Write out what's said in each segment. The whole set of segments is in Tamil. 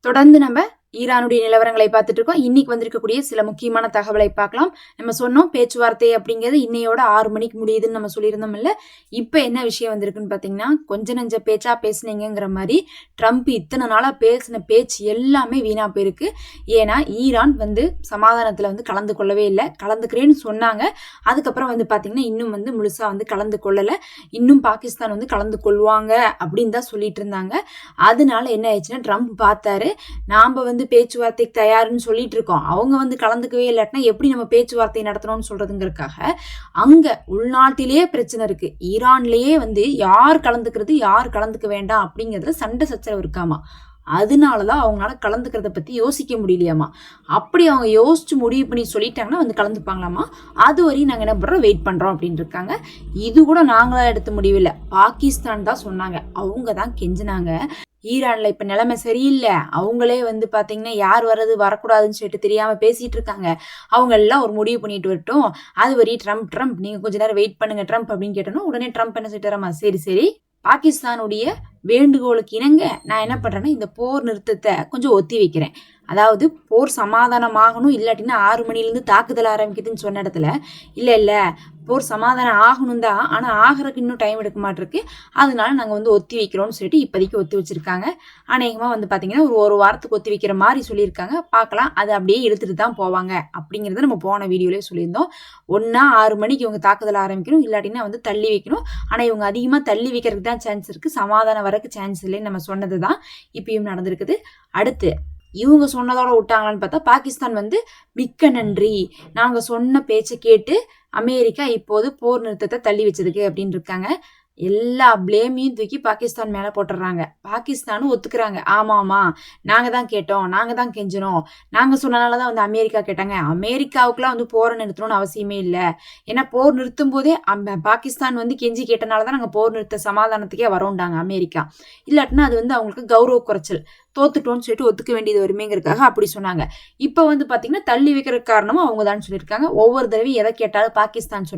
தொடர்ந்து நம்ம ஈரானுடைய நிலவரங்களை பார்த்துட்டு இருக்கோம். இன்னைக்கு வந்திருக்கக்கூடிய சில முக்கியமான தகவலை பார்க்கலாம். நம்ம சொன்னோம் பேச்சுவார்த்தை அப்படிங்கிறது இன்னையோட 6 மணிக்கு முடியுதுன்னு நம்ம சொல்லியிருந்தோம் இல்ல. இப்போ என்ன விஷயம் வந்திருக்குன்னு பார்த்தீங்கன்னா, கொஞ்ச நெஞ்ச பேச்சா பேசுனீங்கிற மாதிரி ட்ரம்ப் இத்தனை நாளாக பேசின பேச்சு எல்லாமே வீணா போயிருக்கு. ஏன்னா ஈரான் சமாதானத்தில் கலந்து கொள்ளவே இல்லை. கலந்துக்கிறேன்னு சொன்னாங்க. அதுக்கப்புறம் பார்த்தீங்கன்னா இன்னும் முழுசாக கலந்து கொள்ளலை. இன்னும் பாகிஸ்தான் கலந்து கொள்வாங்க அப்படின்னு தான் சொல்லிட்டு இருந்தாங்க. அதனால என்ன ஆயிடுச்சுன்னா, ட்ரம்ப் பார்த்தாரு, நாம் பேச்சுவார்த்தைக்கு தயாருன்னு சொல்லிட்டு இருக்கோம், அவங்க கலந்துக்கவே இல்லாட்டினா எப்படி நம்ம பேச்சுவார்த்தை நடத்தணும்னு சொல்றதுங்கிறதுக்காக அங்க உள்நாட்டிலேயே பிரச்சனை இருக்கு. ஈரான்லயே யார் கலந்துக்கிறது யார் கலந்துக்க வேண்டாம் அப்படிங்கிறதுல சண்டை சச்சரவு இருக்காமா. அதனாலதான் அவங்களால கலந்துக்கிறத பத்தி யோசிக்க முடியலையாமா. அப்படி அவங்க யோசிச்சு முடிவு பண்ணி சொல்லிட்டாங்கன்னா கலந்துப்பாங்களாமா. அது வரையும் நாங்க என்ன பண்றோம், வெயிட் பண்றோம் அப்படின்னு இருக்காங்க. இது கூட நாங்களா எடுத்த முடிவில்லை, பாகிஸ்தான் தான் சொன்னாங்க. அவங்க தான் கெஞ்சினாங்க. ஈரான்ல இப்ப நிலைமை சரியில்லை, அவங்களே பாத்தீங்கன்னா யார் வர்றது வரக்கூடாதுன்னு சொல்லிட்டு தெரியாம பேசிட்டு இருக்காங்க. அவங்க எல்லாம் ஒரு முடிவு பண்ணிட்டு வரட்டும், அது வரையும் ட்ரம்ப் நீங்க கொஞ்ச நேரம் வெயிட் பண்ணுங்க ட்ரம்ப் அப்படின்னு கேட்டோம். உடனே ட்ரம்ப் என்ன சொல்லிட்டாராமா, சரி பாகிஸ்தானுடைய வேண்டுகோளுக்கு இணங்க நான் என்ன பண்றேன்னா இந்த போர் நிறுத்தத்தை கொஞ்சம் ஒத்தி வைக்கிறேன். அதாவது போர் சமாதானமாகணும், இல்லாட்டின்னா 6 மணிலேருந்து தாக்குதல் ஆரம்பிக்குதுன்னு சொன்ன இடத்துல இல்ல போர் சமாதானம் ஆகணும் தான், ஆனால் ஆகிறதுக்கு இன்னும் டைம் எடுக்க மாட்டிருக்கு, அதனால நாங்கள் ஒத்தி வைக்கிறோம்னு சொல்லிட்டு இப்போதைக்கு ஒத்தி வச்சிருக்காங்க. அநேகமாக பார்த்தீங்கன்னா ஒரு வாரத்துக்கு ஒத்தி வைக்கிற மாதிரி சொல்லியிருக்காங்க. பார்க்கலாம், அது அப்படியே எடுத்துட்டு தான் போவாங்க அப்படிங்கிறத நம்ம போன வீடியோலேயே சொல்லியிருந்தோம். ஒன்றா 6 மணிக்கு இவங்க தாக்குதல் ஆரம்பிக்கணும், இல்லாட்டின்னா தள்ளி வைக்கணும். ஆனால் இவங்க அதிகமாக தள்ளி வைக்கிறதுக்கு தான் சான்ஸ் இருக்குது, சமாதானம் வரக்கு சான்ஸ் இல்லைன்னு நம்ம சொன்னது தான் இப்பயும் நடந்திருக்குது. அடுத்து இவங்க சொன்னதோட விட்டாங்களான்னு பார்த்தா, பாகிஸ்தான் மிக்க நன்றி, நாங்கள் சொன்ன பேச்சை கேட்டு அமெரிக்கா இப்போது போர் நிறுத்தத்தை தள்ளி வச்சதுக்கு அப்படின்னு இருக்காங்க. எல்லா பிளேமையும் தூக்கி பாகிஸ்தான் மேலே போட்டுடுறாங்க. பாகிஸ்தானும் ஒத்துக்கிறாங்க, ஆமாமா நாங்கள் தான் கேட்டோம், நாங்கள் தான் கெஞ்சினோம், நாங்கள் சொன்னனால தான் அமெரிக்கா கேட்டாங்க. அமெரிக்காவுக்குலாம் போரை நிறுத்தணும்னு அவசியமே இல்லை. ஏன்னா போர் நிறுத்தும் போதே பாகிஸ்தான் கெஞ்சி கேட்டனால தான் நாங்கள் போர் நிறுத்த சமாதானத்துக்கே வரோண்டாங்க அமெரிக்கா. இல்லாட்டினா அது அவங்களுக்கு கௌரவ குறைச்சல், தோத்துட்டோன்னு சொல்லிட்டு ஒத்துக்க வேண்டியது வருமேங்கிறதுக்காக அப்படி சொன்னாங்க. இப்போ பார்த்தீங்கன்னா தள்ளி வைக்கிற காரணமும் அவங்க தான் சொல்லியிருக்காங்க. ஒவ்வொரு தடவையும் எதை கேட்டாலும் பாகிஸ்தான்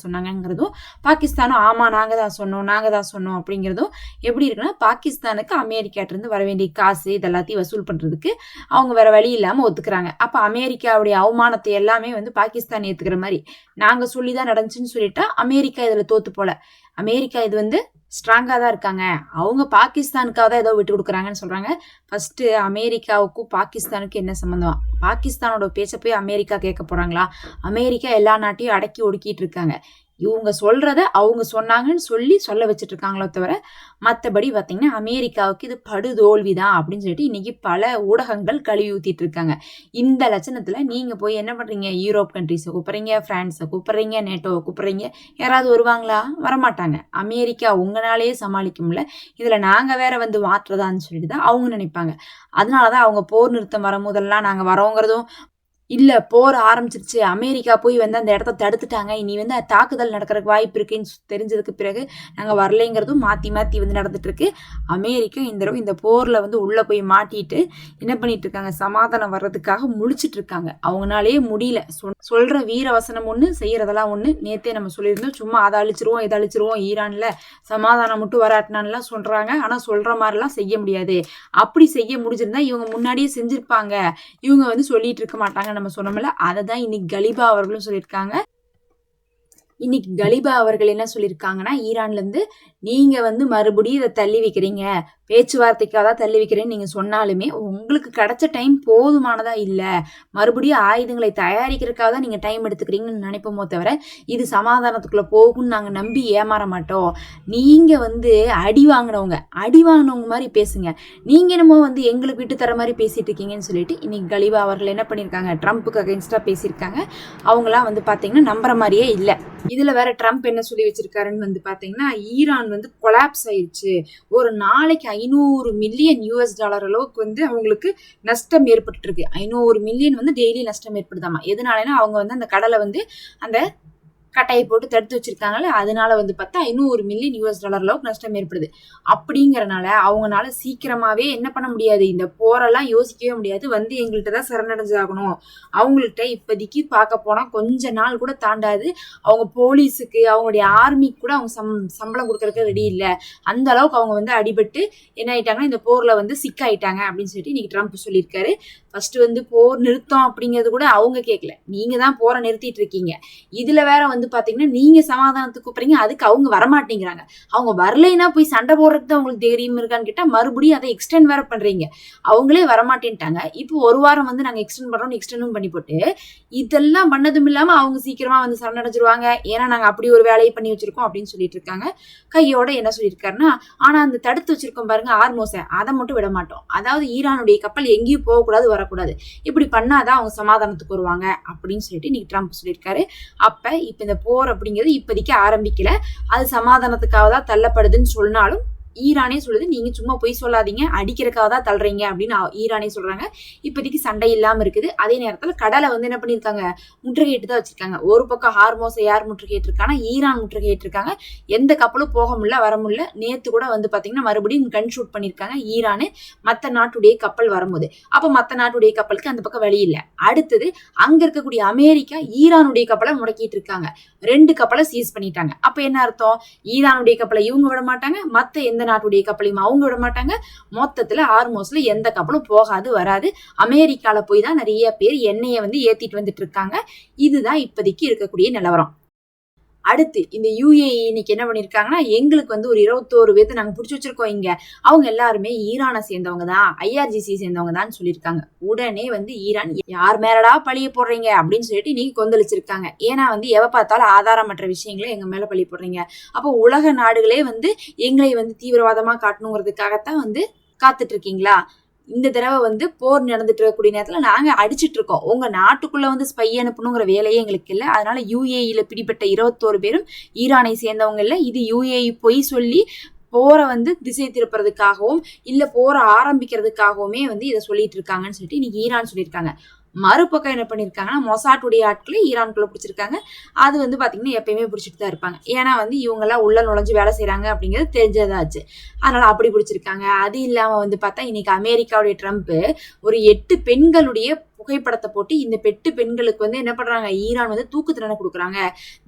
சொன்னாங்கிறதும், பாகிஸ்தானும் ஆமா நாங்கள் தான் சொன்னோம் அப்படிங்கிறதும் எப்படி இருக்குன்னா, பாகிஸ்தானுக்கு அமெரிக்காட்டிருந்து வர வேண்டிய காசு இதெல்லாத்தையும் வசூல் பண்றதுக்கு அவங்க வேற வழி இல்லாம ஒத்துக்கிறாங்க. அப்ப அமெரிக்காவுடைய அவமானத்தை எல்லாமே பாகிஸ்தான் ஏத்துக்கிற மாதிரி நாங்க சொல்லிதான் நடந்துச்சுன்னு சொல்லிட்டா அமெரிக்கா இதுல தோத்து போல. அமெரிக்கா இது ஸ்ட்ராங்கா தான் இருக்காங்க, அவங்க பாகிஸ்தானுக்காக தான் ஏதோ விட்டு கொடுக்குறாங்கன்னு சொல்றாங்க. ஃபர்ஸ்ட் அமெரிக்காவுக்கும் பாகிஸ்தானுக்கும் என்ன சம்பந்தம்? பாகிஸ்தானோட பேச்ச போய் அமெரிக்கா கேட்க போறாங்களா? அமெரிக்கா எல்லா நாட்டையும் அடக்கி ஒடுக்கிட்டு இருக்காங்க. இவங்க சொல்றத அவங்க சொன்னாங்கன்னு சொல்ல வச்சுட்டு இருக்காங்களோ தவிர மற்றபடி பார்த்தீங்கன்னா அமெரிக்காவுக்கு இது படுதோல்விதான் அப்படின்னு சொல்லிட்டு இன்னைக்கு பல ஊடகங்கள் கழுவி ஊத்திட்டு இருக்காங்க. இந்த லட்சணத்துல நீங்க போய் என்ன பண்றீங்க, யூரோப் கண்ட்ரிஸை கூப்பிடுறீங்க, பிரான்ஸை கூப்பிடுறீங்க, நேட்டோவை கூப்பிடுறீங்க, யாராவது வருவாங்களா? வரமாட்டாங்க. அமெரிக்கா உங்களாலேயே சமாளிக்க முடியல, இதுல நாங்க வேற மாற்றுறதான்னு சொல்லிட்டு தான் அவங்க நினைப்பாங்க. அதனாலதான் அவங்க போர் நிறுத்தம் வரும்போதெல்லாம் நாங்க வரோங்கிறதும், இல்லை போர் ஆரம்பிச்சிருச்சு, அமெரிக்கா போய் அந்த இடத்த தடுத்துட்டாங்க, இனி தாக்குதல் நடக்கிறதுக்கு வாய்ப்பு இருக்குன்னு தெரிஞ்சதுக்கு பிறகு நாங்கள் வரலைங்கிறதும் மாற்றி நடந்துட்டு இருக்கு. அமெரிக்கா இந்த தடவை இந்த போரில் உள்ளே போய் மாட்டிட்டு என்ன பண்ணிட்டு இருக்காங்க, சமாதானம் வர்றதுக்காக முழிச்சிட்டு இருக்காங்க. அவங்களாலேயே முடியல. சொல்ற வீர வசனம் ஒன்று, செய்யறதெல்லாம் ஒன்று. நேத்தே நம்ம சொல்லியிருந்தோம், சும்மா அதை அழிச்சிருவோம் ஈரான்ல சமாதானம் மட்டும் வராட்டினான்லாம் சொல்றாங்க. ஆனால் சொல்ற மாதிரிலாம் செய்ய முடியாது. அப்படி செய்ய முடிஞ்சிருந்தா இவங்க முன்னாடியே செஞ்சிருப்பாங்க, இவங்க சொல்லிட்டு இருக்க மாட்டாங்க நம்ம சொன்னோம்ல. அதை தான் இன்னைக்கு கலிபா அவர்களும் சொல்லியிருக்காங்க. இன்னைக்கு கலிபா அவர்கள் என்ன சொல்லியிருக்காங்கன்னா, ஈரான்ல இருந்து நீங்க மறுபடியும் இதை தள்ளி வைக்கிறீங்க, பேச்சுவார்த்தைக்காக தான் தள்ளி வைக்கிறேன்னு நீங்க சொன்னாலுமே உங்களுக்கு கிடைச்ச டைம் போதுமானதா இல்லை, மறுபடியும் ஆயுதங்களை தயாரிக்கிறதுக்காக தான் நீங்க டைம் எடுத்துக்கிறீங்கன்னு நினைப்போமோ தவிர இது சமாதானத்துக்குள்ள போகும்னு நாங்க நம்பி ஏமாற மாட்டோம். நீங்க அடி வாங்கினவங்க மாதிரி பேசுங்க, நீங்க என்னமோ எங்களுக்கு விட்டு தர மாதிரி பேசிட்டு இருக்கீங்கன்னு சொல்லிட்டு இன்னைக்கு கலிபா அவர்கள் என்ன பண்ணியிருக்காங்க, ட்ரம்ப்புக்கு அகைன்ஸ்டா பேசியிருக்காங்க. அவங்களாம் பாத்தீங்கன்னா நம்புற மாதிரியே இல்லை. இதுல வேற ட்ரம்ப் என்ன சொல்லி வச்சிருக்காருன்னு பாத்தீங்கன்னா, ஈரான் கொலாப்ஸ் ஆயிடுச்சு, ஒரு நாளைக்கு 500 மில்லியன் US டாலர் அளவுக்கு அவங்களுக்கு நஷ்டம் ஏற்பட்டு இருக்கு. 500 மில்லியன் டெய்லி நஷ்டம் ஏற்படுதாமா. எதனாலனா அவங்க அந்த கடலை அந்த கட்டையை போட்டு தடுத்து வச்சிருக்காங்கல்ல, அதனால வந்து பார்த்தா $500 மில்லியன் அளவுக்கு நஷ்டம் ஏற்படுது. அப்படிங்கறனால அவங்கனால சீக்கிரமாவே என்ன பண்ண முடியாது, இந்த போரெல்லாம் யோசிக்கவே முடியாது, வந்து எங்கள்கிட்ட தான் சரணடைஞ்சாகணும். அவங்கள்ட்ட இப்போதைக்கு பார்க்க போனா கொஞ்ச நாள் கூட தாண்டாது. அவங்க போலீஸுக்கு அவங்களுடைய ஆர்மிக்கு கூட அவங்க சம்பளம் கொடுக்கறதுக்கு ரெடி இல்லை. அந்த அளவுக்கு அவங்க வந்து அடிபட்டு என்ன ஆயிட்டாங்கன்னா இந்த போர்ல வந்து சிக்காயிட்டாங்க அப்படின்னு சொல்லிட்டு இன்னைக்கு ட்ரம்ப் சொல்லியிருக்காரு. ஃபர்ஸ்ட் வந்து போர் நிறுத்தம் அப்படிங்கிறது கூட அவங்க கேட்கல, நீங்க தான் போரை நிறுத்திட்டு இருக்கீங்க. இதுல வேற வந்து பாத்தீங்கன்னா நீங்க சமாதானத்துக்கு கூப்பிடுறீங்க, அதுக்கு அவங்க வரமாட்டேங்கிறாங்க. அவங்க வரலைன்னா போய் சண்டை போடுறதுக்கு அவங்களுக்கு தைரியம் இருக்கான்னு கேட்டா மறுபடியும் அதை எக்ஸ்டெண்ட் வேற பண்றீங்க. அவங்களே வரமாட்டேன்ட்டாங்க. இப்போ ஒரு வாரம் வந்து நாங்க எக்ஸ்டெண்ட் பண்றோம், எக்ஸ்டெண்டும் பண்ணி போட்டு இதெல்லாம் பண்ணதும் இல்லாம அவங்க சீக்கிரமா வந்து சரணடைஞ்சிருவாங்க, ஏன்னா நாங்க அப்படி ஒரு வேலையை பண்ணி வச்சிருக்கோம் அப்படின்னு சொல்லிட்டு இருக்காங்க. கையோட என்ன சொல்லியிருக்காருன்னா, ஆனா அந்த தடுத்து வச்சிருக்கோம் பாருங்க ஆர்மோஸை, அதை மட்டும் விட மாட்டோம். அதாவது ஈரானுடைய கப்பல் எங்கேயும் போகக்கூடாது, வரக்கூடாது, இப்படி பண்ணாதான் அவங்க சமாதானத்துக்கு வருவாங்க அப்படின்னு சொல்லிட்டு இன்னைக்கு ட்ரம்ப் சொல்லியிருக்காரு. இப்ப இந்த போர் அப்படிங்கிறது இப்போதைக்கு ஆரம்பிக்கல, அது சமாதானத்துக்காக தான் தள்ளப்படுதுன்னு சொன்னாலும் ஈரானே சொல்லுது, நீங்க சும்மா பொய் சொல்லாதீங்க, அடிக்கிறதுக்காக தான் தள்ளுறீங்க அப்படின்னு ஈரானே சொல்றாங்க. இப்போதைக்கு சண்டை இல்லாம இருக்குது. அதே நேரத்துல கடலை வந்து என்ன பண்ணிருக்காங்க, முற்றுகையிட்டு தான் வச்சிருக்காங்க. ஒரு பக்கம் ஹார்மோஸை யார் முற்றுகையிட்டு இருக்காங்க, ஈரான் முற்றுகையிட்டு இருக்காங்க. எந்த கப்பலும் போக முடியல, வர முடியல. நேத்து கூட வந்து பாத்தீங்கன்னா மறுபடியும் கன் ஷூட் பண்ணிருக்காங்க ஈரானு, மத்த நாட்டுடைய கப்பல் வரும்போது. அப்ப மத்த நாட்டுடைய கப்பலுக்கு அந்த பக்கம் வழி இல்லை. அடுத்தது அங்க இருக்கக்கூடிய அமெரிக்கா ஈரானுடைய கப்பலை முடக்கிட்டு இருக்காங்க. 2 கப்பலை சீஸ் பண்ணிட்டாங்க. அப்ப என்ன அர்த்தம், ஈரானுடைய கப்பலை இவங்க விட மாட்டாங்க, மத்த எந்த நாட்டுடைய கப்பலையும் அவங்க விட மாட்டாங்க. மொத்தத்துல ஹார்மோஸ்ல எந்த கப்பலும் போகாது, வராது. அமெரிக்கால போய் தான் நிறைய பேர் எண்ணெயை வந்து ஏத்திட்டு வந்துட்டு இருக்காங்க. இதுதான் இப்போதைக்கு இருக்கக்கூடிய நிலவரம். அடுத்து இந்த யுஏஇ இன்னைக்கு என்ன பண்ணிருக்காங்கன்னா, எங்களுக்கு வந்து ஒரு 21 பேர்த்து நாங்க பிடிச்சி வச்சிருக்கோம் இங்க, அவங்க எல்லாருமே ஈரானை சேர்ந்தவங்க தான், IRGC சேர்ந்தவங்க தான் சொல்லியிருக்காங்க. உடனே வந்து ஈரான் யார் மேலடா பழிய போடுறீங்க அப்படின்னு சொல்லிட்டு இன்னைக்கு கொந்தளிச்சிருக்காங்க. ஏன்னா வந்து எவ பார்த்தாலும் ஆதாரமற்ற விஷயங்களை எங்க மேல பழி போடுறீங்க, அப்போ உலக நாடுகளே வந்து எங்களை வந்து தீவிரவாதமா காட்டணுங்கிறதுக்காகத்தான் வந்து காத்துட்டு இருக்கீங்களா? இந்த தடவை வந்து போர் நடந்துட்டு இருக்கக்கூடிய நேரத்துல நாங்க அடிச்சிட்டு இருக்கோம், உங்க நாட்டுக்குள்ள வந்து ஸ்பை அனுப்பணுங்கிற வேலையே எங்களுக்கு இல்லை. அதனால யுஏஇல பிடிப்பட்ட 21 பேரும் ஈரானை சேர்ந்தவங்க இல்லை. இது யுஏஇ பொய் சொல்லி போரை வந்து திசை திருப்புறதுக்காகவும் இல்ல போரை ஆரம்பிக்கிறதுக்காகவுமே வந்து இதை சொல்லிட்டு இருக்காங்கன்னு சொல்லிட்டு இன்னைக்கு ஈரான் சொல்லியிருக்காங்க. மறுபக்கம் என்ன பண்ணிருக்காங்கன்னா, மொசாட்டுடைய ஆட்களை ஈரானுக்குள்ள பிடிச்சிருக்காங்க. அது வந்து பாத்தீங்கன்னா எப்பயுமே பிடிச்சிட்டு தான் இருப்பாங்க, ஏன்னா வந்து இவங்க எல்லாம் உள்ள நுழைஞ்சு வேலை செய்யறாங்க அப்படிங்கிறது தெரிஞ்சதாச்சு, அதனால அப்படி பிடிச்சிருக்காங்க. அது இல்லாம வந்து பார்த்தா இன்னைக்கு அமெரிக்காவுடைய ட்ரம்ப் ஒரு 8 பெண்களுடைய புகைப்படத்தை போட்டு இந்த 8 பெண்களுக்கு வந்து என்ன பண்றாங்க, ஈரான் வந்து தூக்கு தண்டனை கொடுக்குறாங்க,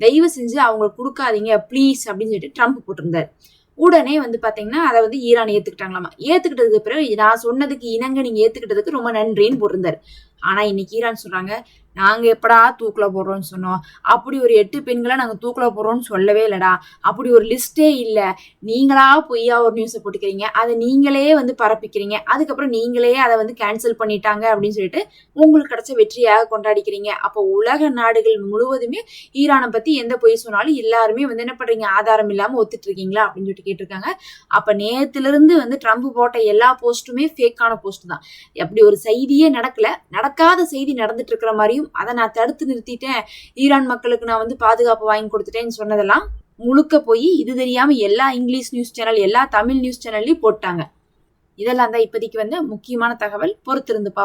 தயவு செஞ்சு அவங்களுக்கு கொடுக்காதீங்க ப்ளீஸ் அப்படின்னு சொல்லிட்டு ட்ரம்ப் போட்டிருந்தாரு. உடனே வந்து பாத்தீங்கன்னா அதை வந்து ஈரான் ஏத்துக்கிட்டாங்களாமா. ஏத்துக்கிட்டதுக்கு பிறகு நான் சொன்னதுக்கு இணங்க நீங்க ஏத்துக்கிட்டதுக்கு ரொம்ப நன்றின்னு போட்டிருந்தாரு. ஆனா இன்னைக்கு ஈரான் சொல்றாங்க, நாங்க எப்படா தூக்குல போடுறோம்னு சொன்னோம், அப்படி ஒரு 8 பெண்களை நாங்க தூக்குல போடுறோம்னு சொல்லவே இல்லடா, அப்படி ஒரு லிஸ்டே இல்ல, நீங்களா பொய்யா ஒரு நியூஸை போட்டுக்கிறீங்க, அதை நீங்களே வந்து பரப்பிக்கிறீங்க, அதுக்கப்புறம் நீங்களே அதை வந்து கேன்சல் பண்ணிட்டாங்க அப்படின்னு சொல்லிட்டு உங்களுக்கு கிடைச்ச வெற்றியாக கொண்டாடிக்கிறீங்க. அப்போ உலக நாடுகள் முழுவதுமே ஈரானை பத்தி எந்த பொய் சொன்னாலும் எல்லாருமே வந்து என்ன பண்றீங்க, ஆதாரம் இல்லாம ஒத்துட்டு இருக்கீங்களா அப்படின்னு சொல்லிட்டு கேட்டிருக்காங்க. அப்ப நேத்துல இருந்து வந்து ட்ரம்ப் போட்ட எல்லா போஸ்ட்டுமே ஃபேக்கான போஸ்ட் தான். அப்படி ஒரு செய்தியே நடக்கல, நடக்காத செய்தி நடந்துட்டு இருக்கிற மாதிரியும் அதை நான் தடுத்து நிறுத்திட்டேன், ஈரான் மக்களுக்கு நான் வந்து பாதுகாப்பு வாங்கி கொடுத்துட்டேன்னு சொன்னதெல்லாம் முழுக்க போய் இது தெரியாம எல்லா இங்கிலீஷ் நியூஸ் சேனல் எல்லா தமிழ் நியூஸ் சேனல்லையும் போட்டாங்க. இதெல்லாம் தான் இப்போதைக்கு வந்து முக்கியமான தகவல். பொறுத்திருந்து